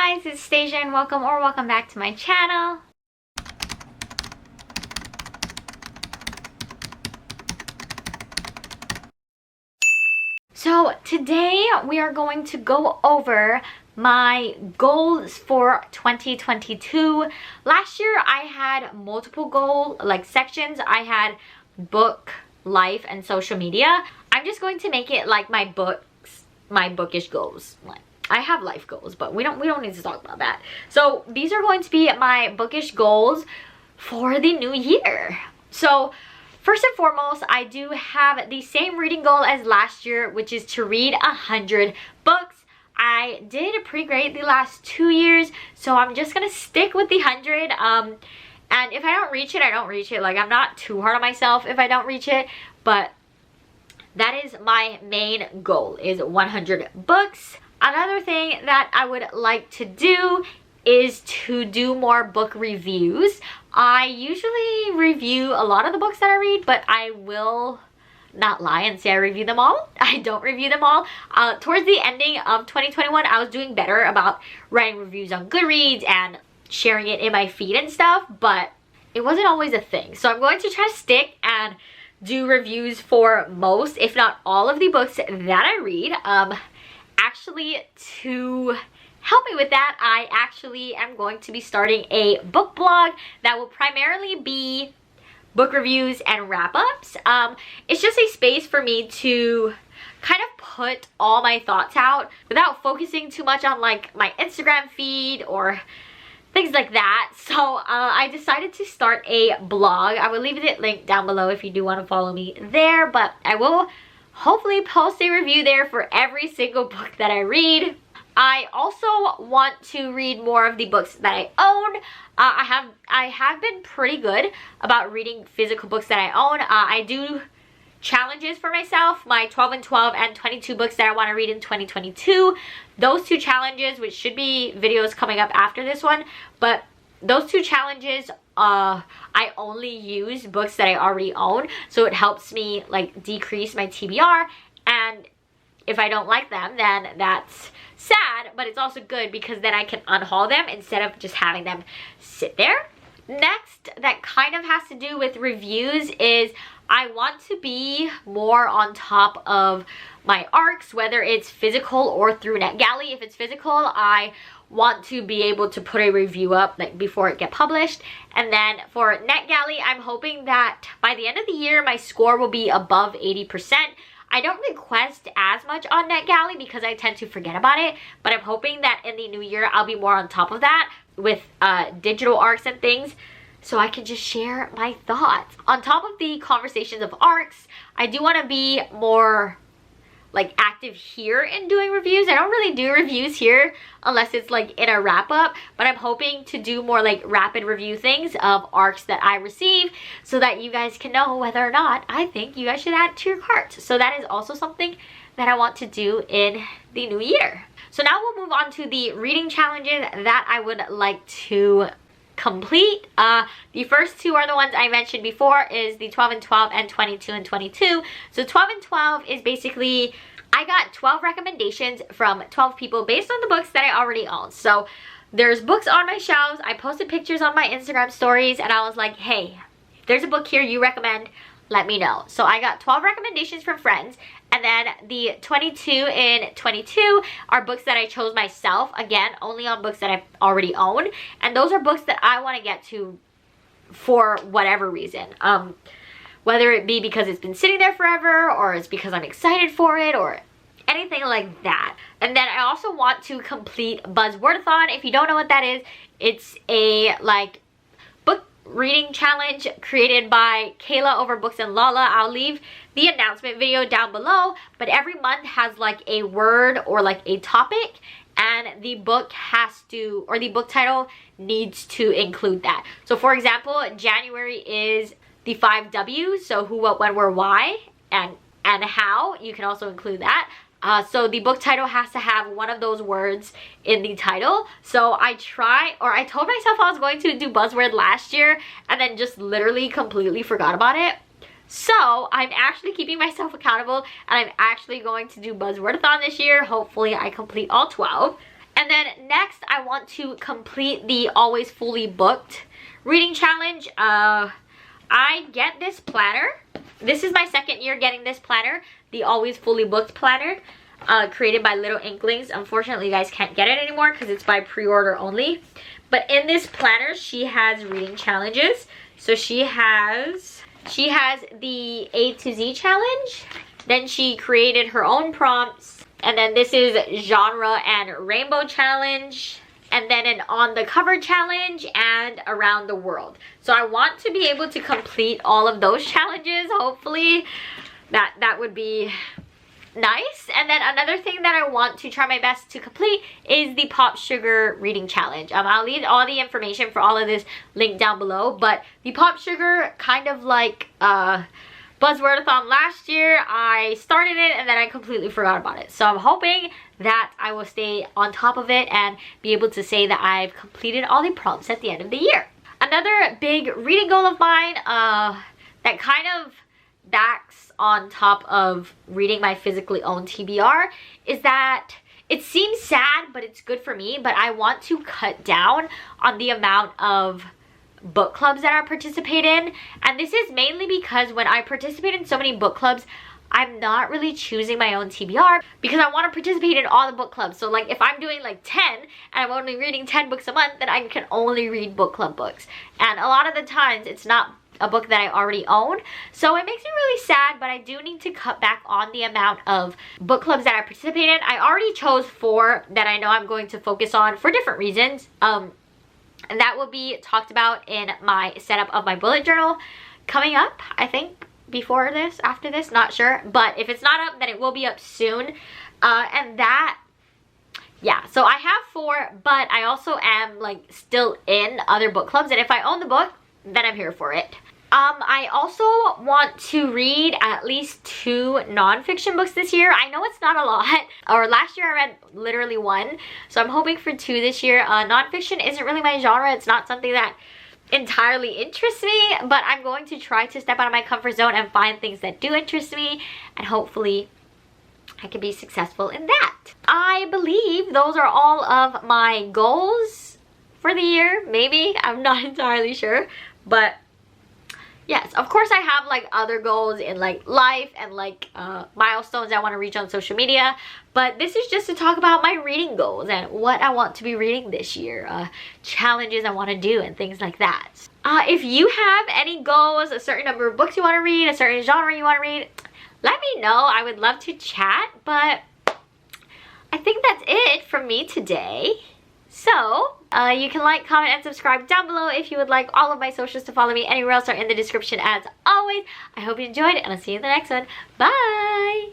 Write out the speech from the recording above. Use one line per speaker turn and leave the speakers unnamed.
guys, it's Stasia and welcome back to my channel. So today we are going to go over my goals for 2022. Last year I had multiple goal sections. I had book, life, and social media. I'm just going to make it like my bookish goals. I have life goals, but we don't need to talk about that. So these are going to be my bookish goals for the new year. So first and foremost, I do have the same reading goal as last year, which is to read 100 books. I did pretty great the last 2 years, so I'm just gonna stick with the 100. And if I don't reach it, I don't reach it. Like, I'm not too hard on myself if I don't reach it, but that is my main goal, is 100 books. Another thing that I would like to do is to do more book reviews. I usually review a lot of the books that I read, but I will not lie and say I review them all. I don't review them all. Towards the ending of 2021, I was doing better about writing reviews on Goodreads and sharing it in my feed and stuff, but it wasn't always a thing. So I'm going to try to stick and do reviews for most, if not all, of the books that I read. Actually, to help me with that, I actually am going to be starting a book blog that will primarily be book reviews and wrap-ups. It's just a space for me to kind of put all my thoughts out without focusing too much on like my Instagram feed or things like that. So I decided to start a blog. I will leave it linked down below if you do want to follow me there, but I will hopefully post a review there for every single book that I read. I also want to read more of the books that I own. I have been pretty good about reading physical books that I own. I do challenges for myself, my 12 and 12 and 22 books that I want to read in 2022. Those two challenges, which should be videos coming up after this one, but those two challenges, I only use books that I already own, so it helps me like decrease my TBR, and if I don't like them, then that's sad, but it's also good because then I can unhaul them instead of just having them sit there. Next, that kind of has to do with reviews, is I want to be more on top of my ARCs, whether it's physical or through NetGalley. If it's physical, I want to be able to put a review up like before it get published. And then for NetGalley, I'm hoping that by the end of the year, my score will be above 80%. I don't request as much on NetGalley because I tend to forget about it, but I'm hoping that in the new year, I'll be more on top of that with digital ARCs and things, so I can just share my thoughts. On top of the conversations of ARCs, I do want to be more like active here in doing reviews. I don't really do reviews here unless it's like in a wrap up, but I'm hoping to do more like rapid review things of ARCs that I receive so that you guys can know whether or not I think you guys should add to your cart. So that is also something that I want to do in the new year. So now we'll move on to the reading challenges that I would like to complete. The first two are the ones I mentioned before, is the 12 and 12 and 22 and 22. So 12 and 12 is basically, I got 12 recommendations from 12 people based on the books that I already own. So there's books on my shelves. I posted pictures on my Instagram stories and I was like, hey, if there's a book here you recommend, let me know. So I got 12 recommendations from friends, and then the 22 and 22 are books that I chose myself, again, only on books that I already own, and those are books that I want to get to for whatever reason, whether it be because it's been sitting there forever, or it's because I'm excited for it, or anything like that. And then I also want to complete Buzzwordathon. If you don't know what that is, it's a like book reading challenge created by Kayla over Books and Lala. I'll leave the announcement video down below, but every month has like a word or like a topic, and the book has to, or the book title needs to include that. So for example, January is the 5 W's, so who, what, when, where, why, and how. You can also include that. So the book title has to have one of those words in the title. So I told myself I was going to do Buzzword last year and then just literally completely forgot about it. So I'm actually keeping myself accountable, and I'm actually going to do Buzzwordathon this year. Hopefully I complete all 12. And then next, I I want to complete the Always Fully Booked reading challenge. I get this planner. This is my second year getting this planner, the Always Fully Booked planner, created by Little Inklings. Unfortunately, you guys can't get it anymore because it's by pre-order only. But in this planner, she has reading challenges. So she has the A to Z challenge. Then she created her own prompts. And then this is genre and rainbow challenge. And then an on the cover challenge and around the world. So I want to be able to complete all of those challenges. Hopefully that would be nice. And then another thing that I want to try my best to complete is the Pop Sugar reading challenge. I'll leave all the information for all of this linked down below. But the Pop Sugar, kind of like Buzzwordathon last year, I started it and then I completely forgot about it. So I'm hoping that I will stay on top of it and be able to say that I've completed all the prompts at the end of the year. Another big reading goal of mine that kind of backs on top of reading my physically owned TBR is that it seems sad, but it's good for me, but I want to cut down on the amount of book clubs that I participate in. And this is mainly because when I participate in so many book clubs, I'm not really choosing my own TBR because I want to participate in all the book clubs. So like if I'm doing like 10 and I'm only reading 10 books a month, then I can only read book club books. And a lot of the times it's not a book that I already own. So it makes me really sad, but I do need to cut back on the amount of book clubs that I participate in. I already chose 4 that I know I'm going to focus on for different reasons. And that will be talked about in my setup of my bullet journal coming up, I think. Before this, after this, not sure, but if it's not up, then it will be up soon. And that, yeah, so I have 4, but I also am like still in other book clubs, and if I own the book, then I'm here for it. I also want to read at least 2 nonfiction books this year. I know it's not a lot, or last year I read literally 1, so I'm hoping for 2 this year. Nonfiction isn't really my genre. It's not something that entirely interests me, but I'm going to try to step out of my comfort zone and find things that do interest me, and hopefully I can be successful in that. I believe those are all of my goals for the year. Maybe, I'm not entirely sure, but yes, of course I have like other goals in like life and like milestones I want to reach on social media, but this is just to talk about my reading goals and what I want to be reading this year, challenges I want to do and things like that. If you have any goals, a certain number of books you want to read, a certain genre you want to read, let me know. I would love to chat, but I think that's it from me today. So, you can like, comment, and subscribe down below if you would like all of my socials to follow me. Anywhere else are in the description as always. I hope you enjoyed, and I'll see you in the next one. Bye!